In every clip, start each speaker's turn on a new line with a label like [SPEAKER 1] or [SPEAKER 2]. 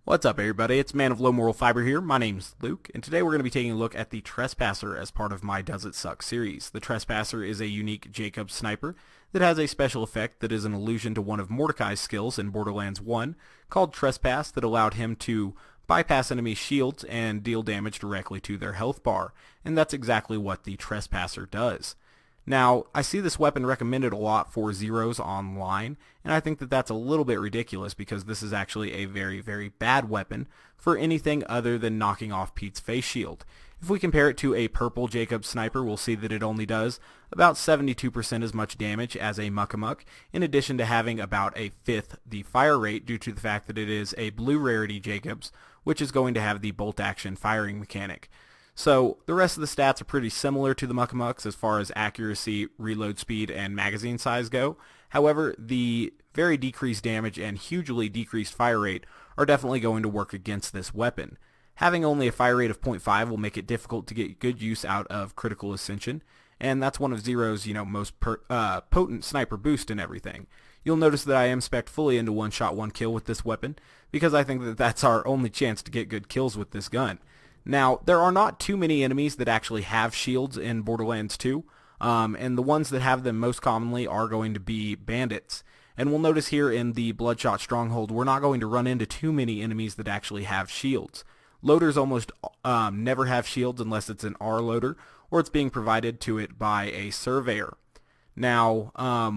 [SPEAKER 1] What's up, everybody? It's Man of Low Moral Fiber here. My name's Luke, and today we're going to be taking a look at the Trespasser as part of my Does It Suck series. The Trespasser is a unique Jakobs sniper that has a special effect that is an allusion to one of Mordecai's skills in Borderlands 1 called Trespass that allowed him to bypass enemy shields and deal damage directly to their health bar, and that's exactly what the Trespasser does. Now, I see this weapon recommended a lot for zeros online, and I think that that's a little bit ridiculous because this is actually a very, very bad weapon for anything other than knocking off Pete's face shield. If we compare it to a purple Jakobs sniper, we'll see that it only does about 72% as much damage as a Muck-a-Muck, in addition to having about a fifth the fire rate due to the fact that it is a blue rarity Jakobs, which is going to have the bolt action firing mechanic. So the rest of the stats are pretty similar to the Muck-a-Mucks as far as accuracy, reload speed, and magazine size go. However, the very decreased damage and hugely decreased fire rate are definitely going to work against this weapon. Having only a fire rate of 0.5 will make it difficult to get good use out of critical ascension, and that's one of Zero's most potent sniper boost and everything. You'll notice that I am spec'd fully into one-shot, one-kill with this weapon, because I think that that's our only chance to get good kills with this gun. Now, there are not too many enemies that actually have shields in Borderlands 2, and the ones that have them most commonly are going to be bandits. And we'll notice here in the Bloodshot Stronghold, we're not going to run into too many enemies that actually have shields. Loaders almost never have shields unless it's an R loader, or it's being provided to it by a surveyor. Now,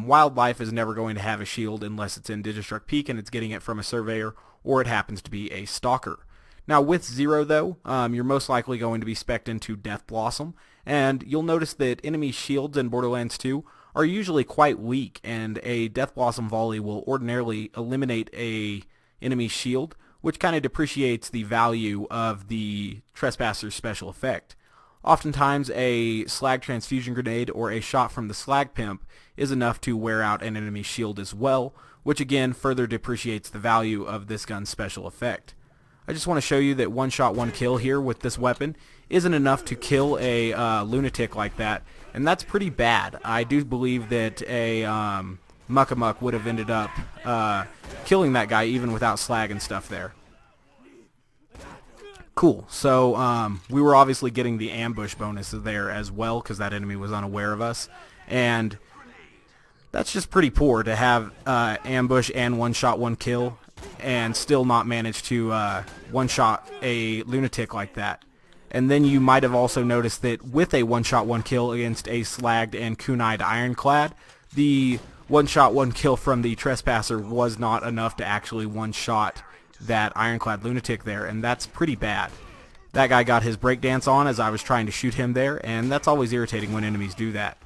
[SPEAKER 1] Wildlife is never going to have a shield unless it's in Digistruct Peak and it's getting it from a surveyor, or it happens to be a stalker. Now with Zero though, you're most likely going to be spec'd into Death Blossom, and you'll notice that enemy shields in Borderlands 2 are usually quite weak, and a Death Blossom volley will ordinarily eliminate a enemy shield, which kind of depreciates the value of the Trespasser's special effect. Oftentimes a Slag Transfusion Grenade or a shot from the Slag Pimp is enough to wear out an enemy shield as well, which again further depreciates the value of this gun's special effect. I just want to show you that one shot, one kill here with this weapon isn't enough to kill a lunatic like that, and that's pretty bad. I do believe that a Muck-a-Muck would have ended up killing that guy even without slag and stuff there. Cool, so we were obviously getting the ambush bonuses there as well because that enemy was unaware of us, and that's just pretty poor to have ambush and one shot, one kill and still not manage to one-shot a lunatic like that. And then you might have also noticed that with a one-shot, one-kill against a slagged and kunai'd ironclad, the one-shot, one-kill from the Trespasser was not enough to actually one-shot that ironclad lunatic there, and that's pretty bad. That guy got his breakdance on as I was trying to shoot him there, and that's always irritating when enemies do that.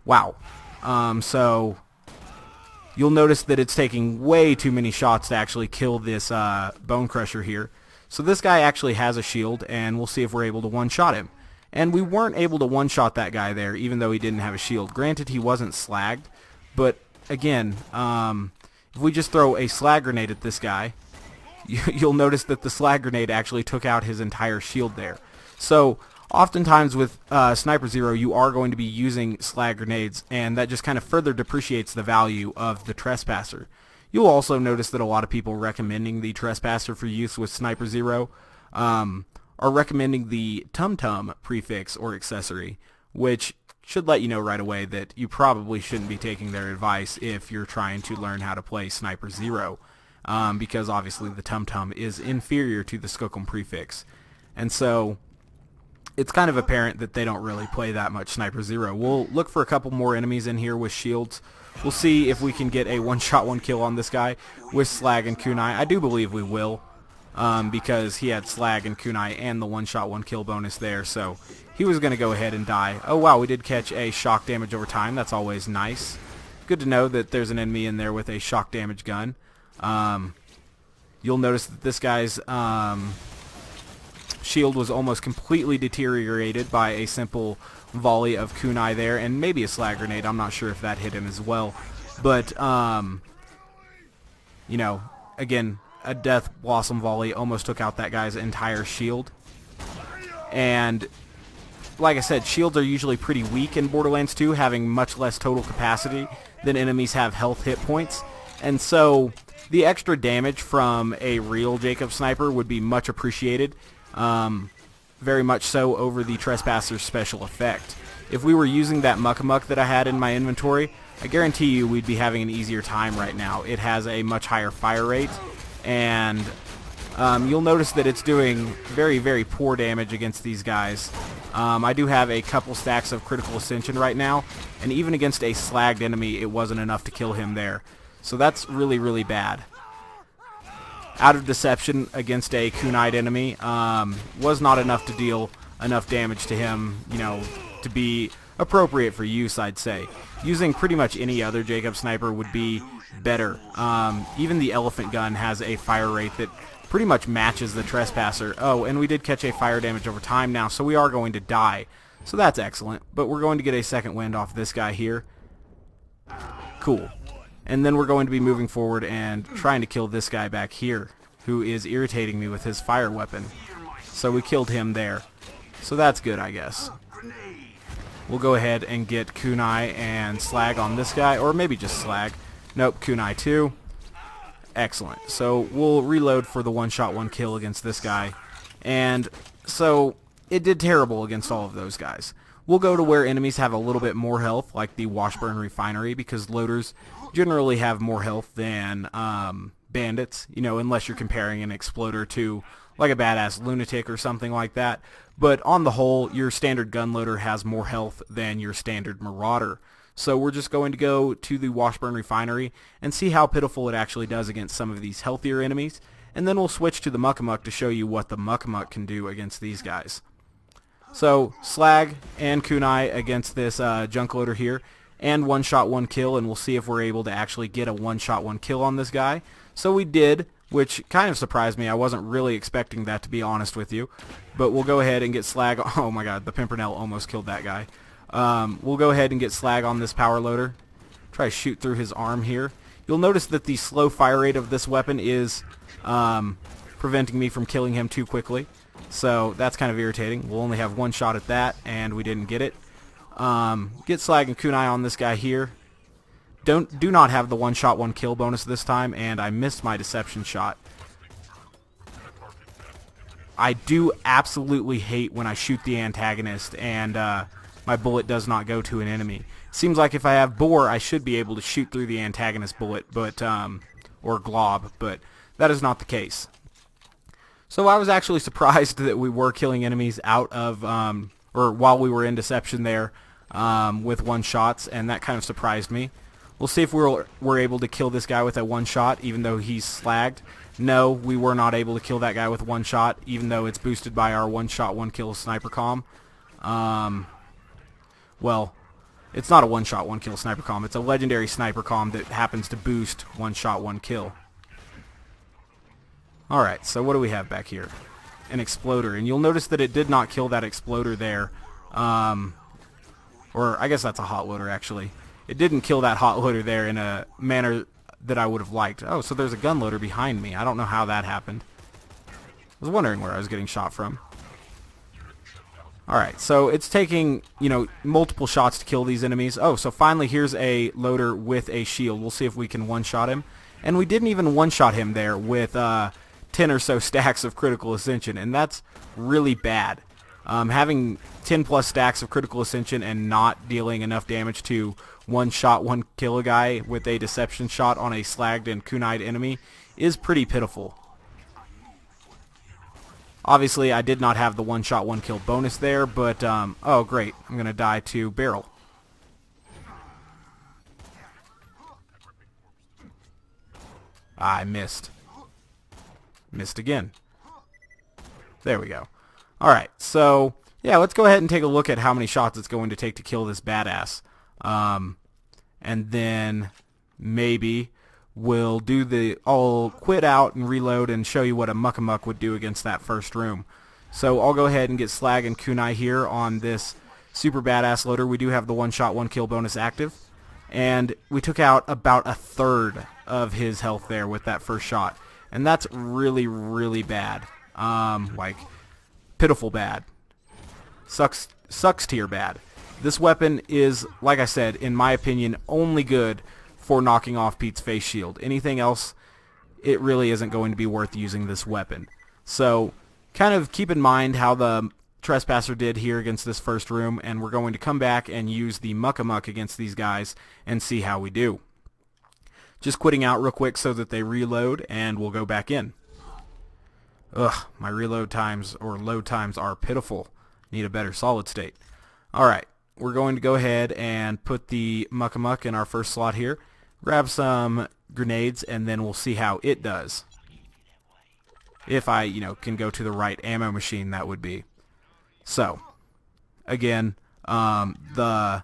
[SPEAKER 1] Wow. So you'll notice that it's taking way too many shots to actually kill this Bone Crusher here. So this guy actually has a shield, and we'll see if we're able to one-shot him. And we weren't able to one-shot that guy there, even though he didn't have a shield. Granted, he wasn't slagged, but again, if we just throw a slag grenade at this guy, you'll notice that the slag grenade actually took out his entire shield there. So oftentimes with Sniper Zero, you are going to be using slag grenades, and that just kind of further depreciates the value of the Trespasser. You'll also notice that a lot of people recommending the Trespasser for use with Sniper Zero are recommending the Tum Tum prefix or accessory, which should let you know right away that you probably shouldn't be taking their advice if you're trying to learn how to play Sniper Zero, because obviously the Tum Tum is inferior to the Skookum prefix. And so it's kind of apparent that they don't really play that much Sniper Zero. We'll look for a couple more enemies in here with shields. We'll see if we can get a one-shot, one-kill on this guy with Slag and Kunai. I do believe we will, because he had Slag and Kunai and the one-shot, one-kill bonus there, so he was going to go ahead and die. Oh wow, we did catch a shock damage over time. That's always nice. Good to know that there's an enemy in there with a shock damage gun. You'll notice that this guy's shield was almost completely deteriorated by a simple volley of kunai there, and maybe a slag grenade. I'm not sure if that hit him as well, but again, a Death Blossom volley almost took out that guy's entire shield. And like I said, shields are usually pretty weak in Borderlands 2, having much less total capacity than enemies have health hit points, and so the extra damage from a real Jakobs sniper would be much appreciated, very much so over the Trespasser's special effect. If we were using that Muck that I had in my inventory, I guarantee you we'd be having an easier time right now. It has a much higher fire rate, and you'll notice that it's doing very, very poor damage against these guys. I do have a couple stacks of critical ascension right now, and even against a slagged enemy, it wasn't enough to kill him there. So that's really, really bad. Out of deception against a kunite enemy was not enough to deal enough damage to him, you know, to be appropriate for use, I'd say. Using pretty much any other Jakobs sniper would be better. Even the elephant gun has a fire rate that pretty much matches the Trespasser. Oh, and we did catch a fire damage over time now, so we are going to die. So that's excellent. But we're going to get a second wind off this guy here. Cool. And then we're going to be moving forward and trying to kill this guy back here, who is irritating me with his fire weapon. So we killed him there. So that's good, I guess. We'll go ahead and get kunai and slag on this guy, or maybe just slag. Nope, kunai too. Excellent. So we'll reload for the one-shot, one-kill against this guy. And so it did terrible against all of those guys. We'll go to where enemies have a little bit more health, like the Washburn Refinery, because loaders generally have more health than bandits, you know, unless you're comparing an exploder to like a badass lunatic or something like that. But on the whole, your standard gun loader has more health than your standard marauder. So we're just going to go to the Washburn Refinery and see how pitiful it actually does against some of these healthier enemies. And then we'll switch to the Muck to show you what the Muck can do against these guys. So slag and kunai against this junk loader here, and one-shot, one-kill, and we'll see if we're able to actually get a one-shot, one-kill on this guy. So we did, which kind of surprised me. I wasn't really expecting that, to be honest with you. But we'll go ahead and get slag. Oh my god, the Pimpernel almost killed that guy. We'll go ahead and get slag on this power loader. Try to shoot through his arm here. You'll notice that the slow fire rate of this weapon is preventing me from killing him too quickly. So that's kind of irritating. We'll only have one shot at that, and we didn't get it. Get slag and kunai on this guy here. Do not have the one-shot, one-kill bonus this time, and I missed my deception shot. I do absolutely hate when I shoot the antagonist and my bullet does not go to an enemy. Seems like if I have bore, I should be able to shoot through the antagonist bullet, but or glob, but that is not the case. So I was actually surprised that we were killing enemies out of, or while we were in deception there with one-shots, and that kind of surprised me. We'll see if we're able to kill this guy with a one-shot, even though he's slagged. No, we were not able to kill that guy with one shot, even though it's boosted by our one-shot, one-kill sniper comm. Well, it's not a one-shot, one-kill sniper comm. It's a legendary sniper comm that happens to boost one-shot, one-kill. Alright, so what do we have back here? An exploder, and you'll notice that it did not kill that exploder there. Or I guess that's a hot loader, actually. It didn't kill that hot loader there in a manner that I would have liked. Oh, so there's a gun loader behind me. I don't know how that happened. I was wondering where I was getting shot from. Alright, so it's taking, you know, multiple shots to kill these enemies. Oh, so finally here's a loader with a shield. We'll see if we can one-shot him. And we didn't even one-shot him there with 10 or so stacks of critical ascension, and that's really bad. Having 10 plus stacks of critical ascension and not dealing enough damage to one shot, one kill a guy with a deception shot on a slagged and kunite enemy is pretty pitiful. Obviously, I did not have the one shot, one kill bonus there, but, oh great, I'm going to die to barrel. I missed. Missed again. There we go. Alright, so, yeah, let's go ahead and take a look at how many shots it's going to take to kill this badass. And then maybe I'll quit out and reload and show you what a muck would do against that first room. So I'll go ahead and get slag and kunai here on this super badass loader. We do have the one shot, one kill bonus active. And we took out about a third of his health there with that first shot. And that's really, really bad. Like, pitiful bad. Sucks tier bad. This weapon is, like I said, in my opinion, only good for knocking off Pete's face shield. Anything else it really isn't going to be worth using this weapon. So kind of keep in mind how the Trespasser did here against this first room, and we're going to come back and use the Muck-a-Muck against these guys and see how we do. Just quitting out real quick so that they reload, and we'll go back in. Ugh, my reload times or load times are pitiful. Need a better solid state. Alright, we're going to go ahead and put the Muck-a-Muck in our first slot here. Grab some grenades, and then we'll see how it does. If I, can go to the right ammo machine, that would be. So, again, the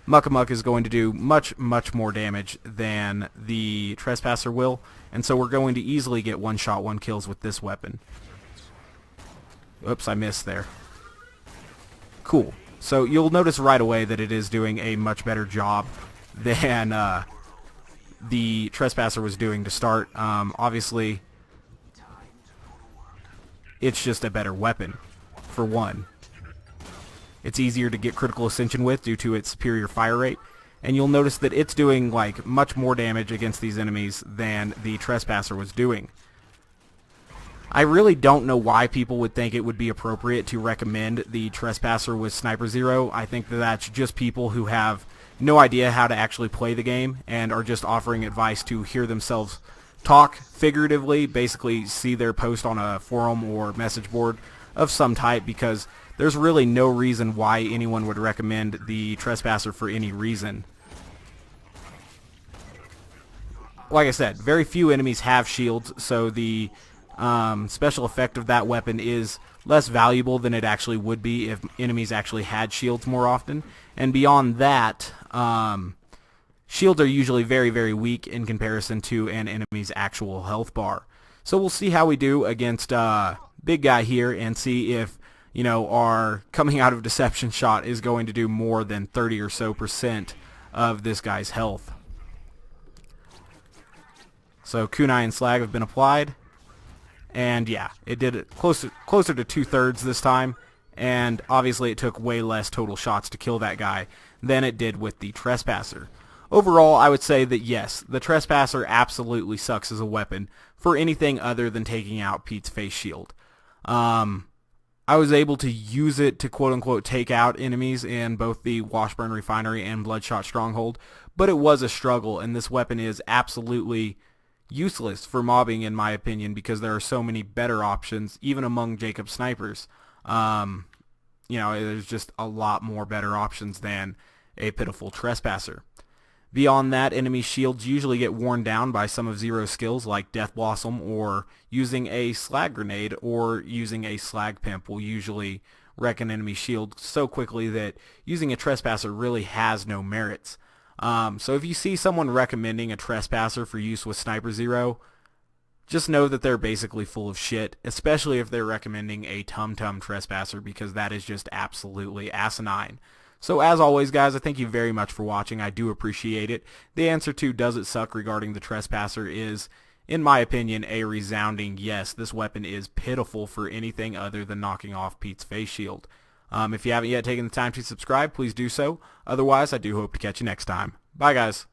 [SPEAKER 1] Muck-a-Muck is going to do much, much more damage than the Trespasser will, and so we're going to easily get one-shot, one-kills with this weapon. Oops, I missed there. Cool. So you'll notice right away that it is doing a much better job than the Trespasser was doing to start. Obviously, it's just a better weapon, for one. It's easier to get critical ascension with due to its superior fire rate, and you'll notice that it's doing like much more damage against these enemies than the Trespasser was doing. I really don't know why people would think it would be appropriate to recommend the Trespasser with Sniper Zero. I think that that's just people who have no idea how to actually play the game and are just offering advice to hear themselves talk figuratively, basically see their post on a forum or message board of some type, because there's really no reason why anyone would recommend the Trespasser for any reason. Like I said, very few enemies have shields, so the special effect of that weapon is less valuable than it actually would be if enemies actually had shields more often. And beyond that, shields are usually very, very weak in comparison to an enemy's actual health bar. So we'll see how we do against big guy here and see if our coming out of deception shot is going to do more than 30 or so % of this guy's health. So kunai and slag have been applied, and yeah, it did it closer to 2/3 this time, and obviously it took way less total shots to kill that guy than it did with the Trespasser. Overall, I would say that yes, the Trespasser absolutely sucks as a weapon for anything other than taking out Pete's face shield. I was able to use it to quote-unquote take out enemies in both the Washburn Refinery and Bloodshot Stronghold, but it was a struggle, and this weapon is absolutely useless for mobbing in my opinion, because there are so many better options, even among Jakobs snipers. There's just a lot more better options than a pitiful Trespasser. Beyond that, enemy shields usually get worn down by some of Zero's skills like Death Blossom, or using a slag grenade or using a slag pimp will usually wreck an enemy shield so quickly that using a Trespasser really has no merits. So if you see someone recommending a Trespasser for use with Sniper Zero, just know that they're basically full of shit, especially if they're recommending a Tum-Tum Trespasser, because that is just absolutely asinine. So as always, guys, I thank you very much for watching. I do appreciate it. The answer to does it suck regarding the Trespasser is, in my opinion, a resounding yes. This weapon is pitiful for anything other than knocking off Pete's face shield. If you haven't yet taken the time to subscribe, please do so. Otherwise, I do hope to catch you next time. Bye, guys.